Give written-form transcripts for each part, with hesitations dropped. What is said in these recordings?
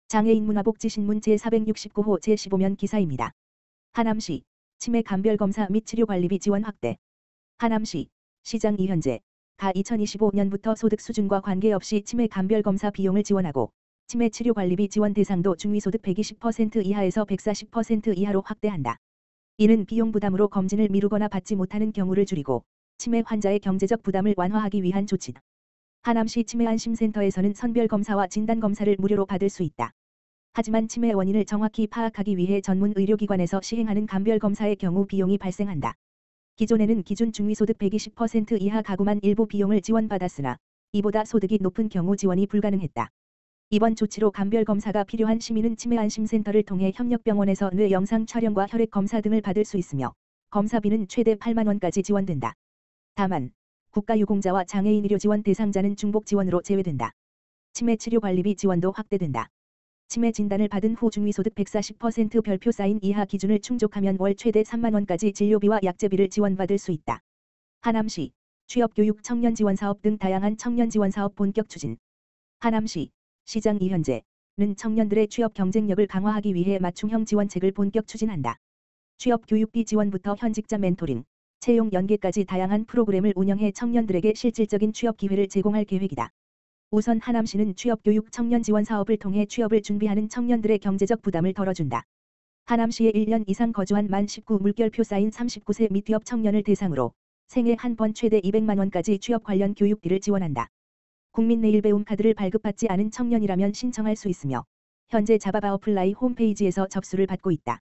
장애인 문화복지신문 제469호 제15면 기사입니다. 하남시 치매 감별검사 및 치료관리비 지원 확대. 하남시 시장 이현재 가 2025년부터 소득 수준과 관계없이 치매 감별검사 비용을 지원하고 치매 치료관리비 지원 대상도 중위소득 120% 이하에서 140% 이하로 확대한다. 이는 비용 부담으로 검진을 미루거나 받지 못하는 경우를 줄이고 치매 환자의 경제적 부담을 완화하기 위한 조치다. 하남시 치매안심센터에서는 선별검사와 진단검사를 무료로 받을 수 있다. 하지만 치매 원인을 정확히 파악하기 위해 전문 의료기관에서 시행하는 감별검사의 경우 비용이 발생한다. 기존에는 기준 중위소득 120% 이하 가구만 일부 비용을 지원받았으나 이보다 소득이 높은 경우 지원이 불가능했다. 이번 조치로 감별검사가 필요한 시민은 치매안심센터를 통해 협력병원에서 뇌 영상 촬영과 혈액검사 등을 받을 수 있으며 검사비는 최대 8만 원까지 지원된다. 다만 국가유공자와 장애인 의료 지원 대상자는 중복 지원으로 제외된다. 치매 치료관리비 지원도 확대된다. 치매 진단을 받은 후 중위소득 140% 별표 사인 이하 기준을 충족하면 월 최대 3만 원까지 진료비와 약제비를 지원받을 수 있다. 하남시 취업교육 청년지원사업 등 다양한 청년지원사업 본격 추진. 하남시 시장 이현재는 청년들의 취업 경쟁력을 강화하기 위해 맞춤형 지원책을 본격 추진한다. 취업교육비 지원부터 현직자 멘토링, 채용 연계까지 다양한 프로그램을 운영해 청년들에게 실질적인 취업 기회를 제공할 계획이다. 우선 하남시는 취업교육 청년 지원 사업을 통해 취업을 준비하는 청년들의 경제적 부담을 덜어준다. 하남시에 1년 이상 거주한 만 19 물결표 쌓인 39세 미취업 청년을 대상으로 생애 한 번 최대 200만 원까지 취업 관련 교육비를 지원한다. 국민내일배움 카드를 발급받지 않은 청년이라면 신청할 수 있으며 현재 자바바 어플라이 홈페이지에서 접수를 받고 있다.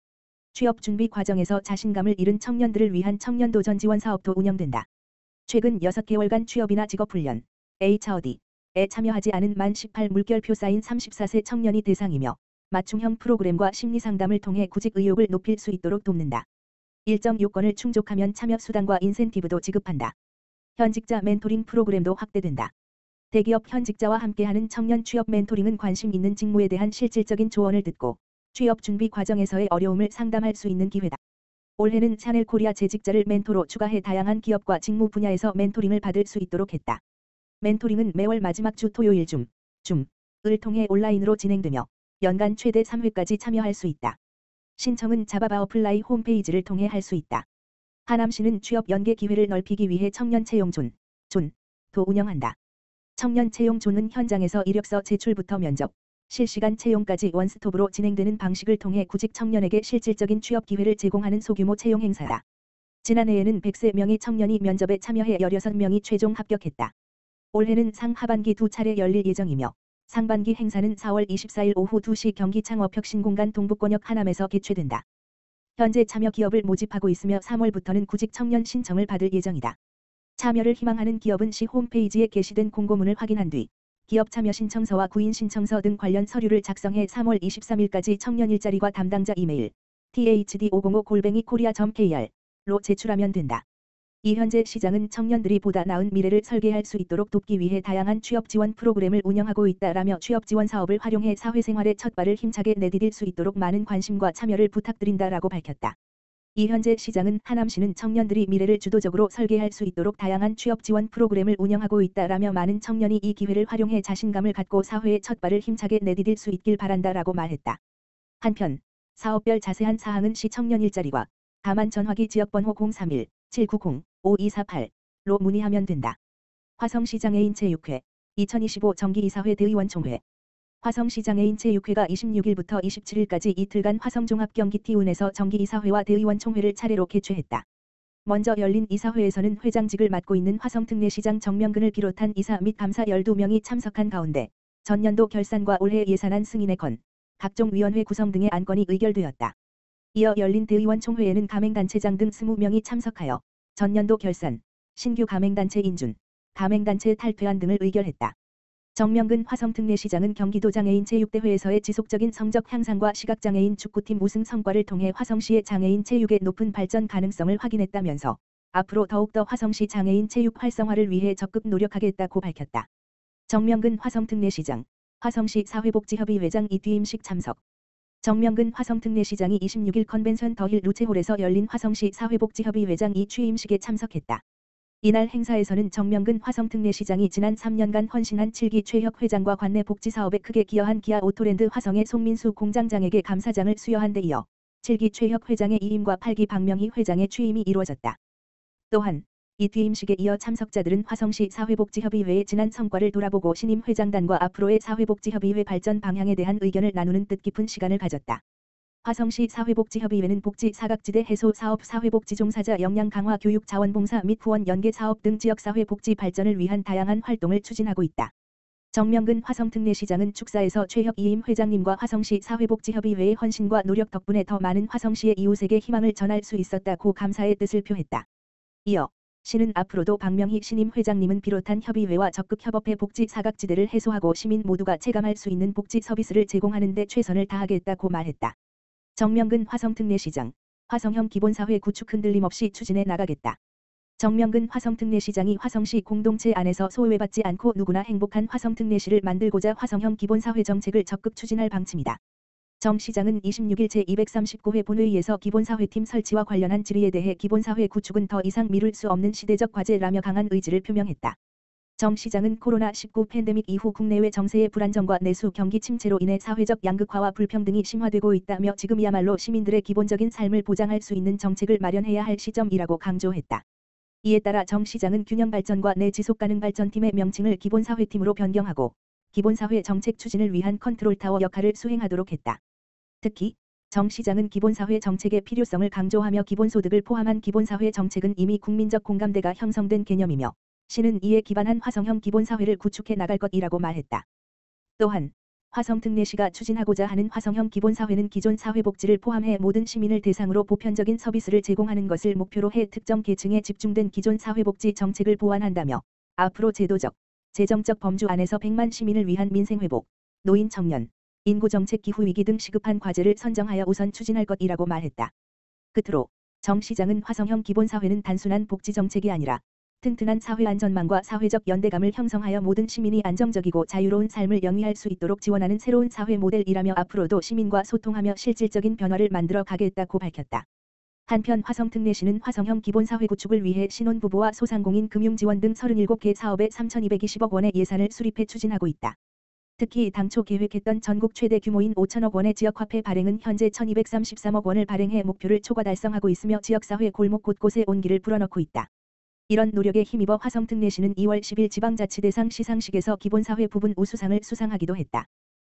취업 준비 과정에서 자신감을 잃은 청년들을 위한 청년도전 지원 사업도 운영된다. 최근 6개월간 취업이나 직업훈련, HRD에 참여하지 않은 만 18 물결표 쌓인 34세 청년이 대상이며 맞춤형 프로그램과 심리상담을 통해 구직 의욕을 높일 수 있도록 돕는다. 일정 요건을 충족하면 참여 수당과 인센티브도 지급한다. 현직자 멘토링 프로그램도 확대된다. 대기업 현직자와 함께하는 청년 취업 멘토링은 관심 있는 직무에 대한 실질적인 조언을 듣고 취업 준비 과정에서의 어려움을 상담할 수 있는 기회다. 올해는 샤넬 코리아 재직자를 멘토로 추가해 다양한 기업과 직무 분야에서 멘토링을 받을 수 있도록 했다. 멘토링은 매월 마지막 주 토요일 을 통해 온라인으로 진행되며 연간 최대 3회까지 참여할 수 있다. 신청은 자바바 어플라이 홈페이지를 통해 할 수 있다. 하남시는 취업 연계 기회를 넓히기 위해 청년 채용존도 운영한다. 청년 채용존은 현장에서 이력서 제출부터 면접, 실시간 채용까지 원스톱으로 진행되는 방식을 통해 구직 청년에게 실질적인 취업 기회를 제공하는 소규모 채용 행사다. 지난해에는 100세 명의 청년이 면접에 참여해 16명이 최종 합격했다. 올해는 상하반기 2차례 열릴 예정이며 상반기 행사는 4월 24일 오후 2시 경기 창업혁신공간 동북권역 하남에서 개최된다. 현재 참여 기업을 모집하고 있으며 3월부터는 구직 청년 신청을 받을 예정이다. 참여를 희망하는 기업은 시 홈페이지에 게시된 공고문을 확인한 뒤 기업 참여 신청서와 구인 신청서 등 관련 서류를 작성해 3월 23일까지 청년 일자리과 담당자 이메일 thd505@korea.kr로 제출하면 된다. 이현재 시장은 청년들이 보다 나은 미래를 설계할 수 있도록 돕기 위해 다양한 취업 지원 프로그램을 운영하고 있다라며 취업 지원 사업을 활용해 사회생활의 첫발을 힘차게 내디딜 수 있도록 많은 관심과 참여를 부탁드린다라고 밝혔다. 이현재 시장은 하남시는 청년들이 미래를 주도적으로 설계할 수 있도록 다양한 취업 지원 프로그램을 운영하고 있다라며 많은 청년이 이 기회를 활용해 자신감을 갖고 사회의 첫발을 힘차게 내디딜 수 있길 바란다라고 말했다. 한편 사업별 자세한 사항은 시 청년 일자리와 다만 전화기 지역번호 031-790-5248로 문의하면 된다. 화성시 장애인 체육회 2025 정기이사회 대의원총회. 화성시 장애인 체육회가 26일부터 27일까지 이틀간 화성종합경기티운에서 정기이사회와 대의원총회를 차례로 개최했다. 먼저 열린 이사회에서는 회장직을 맡고 있는 화성특례시장 정명근을 비롯한 이사 및 감사 12명이 참석한 가운데 전년도 결산과 올해 예산안 승인의 건, 각종 위원회 구성 등의 안건이 의결되었다. 이어 열린 대의원총회에는 가맹단체장 등 20명이 참석하여 전년도 결산, 신규 가맹단체 인준, 가맹단체 탈퇴안 등을 의결했다. 정명근 화성특례시장은 경기도 장애인 체육대회에서의 지속적인 성적 향상과 시각장애인 축구팀 우승 성과를 통해 화성시의 장애인 체육의 높은 발전 가능성을 확인했다면서 앞으로 더욱더 화성시 장애인 체육 활성화를 위해 적극 노력하겠다고 밝혔다. 정명근 화성특례시장, 화성시 사회복지협의 회장 이뒤임식 참석. 정명근 화성특례시장이 26일 컨벤션 더힐 루체홀에서 열린 화성시 사회복지협의 회장 이 취임식에 참석했다. 이날 행사에서는 정명근 화성특례시장이 지난 3년간 헌신한 7기 최혁 회장과 관내 복지사업에 크게 기여한 기아 오토랜드 화성의 송민수 공장장에게 감사장을 수여한 데 이어 7기 최혁 회장의 이임과 8기 박명희 회장의 취임이 이루어졌다. 또한 이 뒤임식에 이어 참석자들은 화성시 사회복지협의회의 지난 성과를 돌아보고 신임 회장단과 앞으로의 사회복지협의회 발전 방향에 대한 의견을 나누는 뜻깊은 시간을 가졌다. 화성시 사회복지협의회는 복지 사각지대 해소 사업, 사회복지 종사자 역량 강화, 교육 자원봉사 및 후원 연계 사업 등 지역사회 복지 발전을 위한 다양한 활동을 추진하고 있다. 정명근 화성특례시장은 축사에서 최혁 이임 회장님과 화성시 사회복지협의회의 헌신과 노력 덕분에 더 많은 화성시의 이웃에게 희망을 전할 수 있었다고 감사의 뜻을 표했다. 이어 시는 앞으로도 박명희 신임 회장님은 비롯한 협의회와 적극 협업해 복지 사각지대를 해소하고 시민 모두가 체감할 수 있는 복지 서비스를 제공하는 데 최선을 다하겠다고 말했다. 정명근 화성특례시장, 화성형 기본사회 구축 흔들림 없이 추진해 나가겠다. 정명근 화성특례시장이 화성시 공동체 안에서 소외받지 않고 누구나 행복한 화성특례시를 만들고자 화성형 기본사회 정책을 적극 추진할 방침이다. 정 시장은 26일 제239회 본회의에서 기본사회팀 설치와 관련한 질의에 대해 기본사회 구축은 더 이상 미룰 수 없는 시대적 과제라며 강한 의지를 표명했다. 정 시장은 코로나19 팬데믹 이후 국내외 정세의 불안정과 내수 경기 침체로 인해 사회적 양극화와 불평등이 심화되고 있다며 지금이야말로 시민들의 기본적인 삶을 보장할 수 있는 정책을 마련해야 할 시점이라고 강조했다. 이에 따라 정 시장은 균형발전과 내지속가능발전팀의 명칭을 기본사회팀으로 변경하고 기본사회 정책 추진을 위한 컨트롤타워 역할을 수행하도록 했다. 특히 정 시장은 기본사회 정책의 필요성을 강조하며 기본소득을 포함한 기본사회 정책은 이미 국민적 공감대가 형성된 개념이며 시는 이에 기반한 화성형 기본사회를 구축해 나갈 것이라고 말했다. 또한 화성특례시가 추진하고자 하는 화성형 기본사회는 기존 사회복지를 포함해 모든 시민을 대상으로 보편적인 서비스를 제공하는 것을 목표로 해 특정 계층에 집중된 기존 사회복지 정책을 보완한다며 앞으로 제도적, 재정적 범주 안에서 100만 시민을 위한 민생회복, 노인 청년, 인구정책 기후위기 등 시급한 과제를 선정하여 우선 추진할 것이라고 말했다. 끝으로 정 시장은 화성형 기본사회는 단순한 복지정책이 아니라 튼튼한 사회안전망과 사회적 연대감을 형성하여 모든 시민이 안정적이고 자유로운 삶을 영위할 수 있도록 지원하는 새로운 사회 모델이라며 앞으로도 시민과 소통하며 실질적인 변화를 만들어 가겠다고 밝혔다. 한편 화성특례시는 화성형 기본사회 구축을 위해 신혼부부와 소상공인 금융지원 등 37개 사업에 3,220억 원의 예산을 수립해 추진하고 있다. 특히 당초 계획했던 전국 최대 규모인 5천억 원의 지역화폐 발행은 현재 1,233억 원을 발행해 목표를 초과 달성하고 있으며 지역사회 골목 곳곳에 온기를 불어넣고 있다. 이런 노력에 힘입어 화성특례시는 2월 10일 지방자치대상 시상식에서 기본사회 부분 우수상을 수상하기도 했다.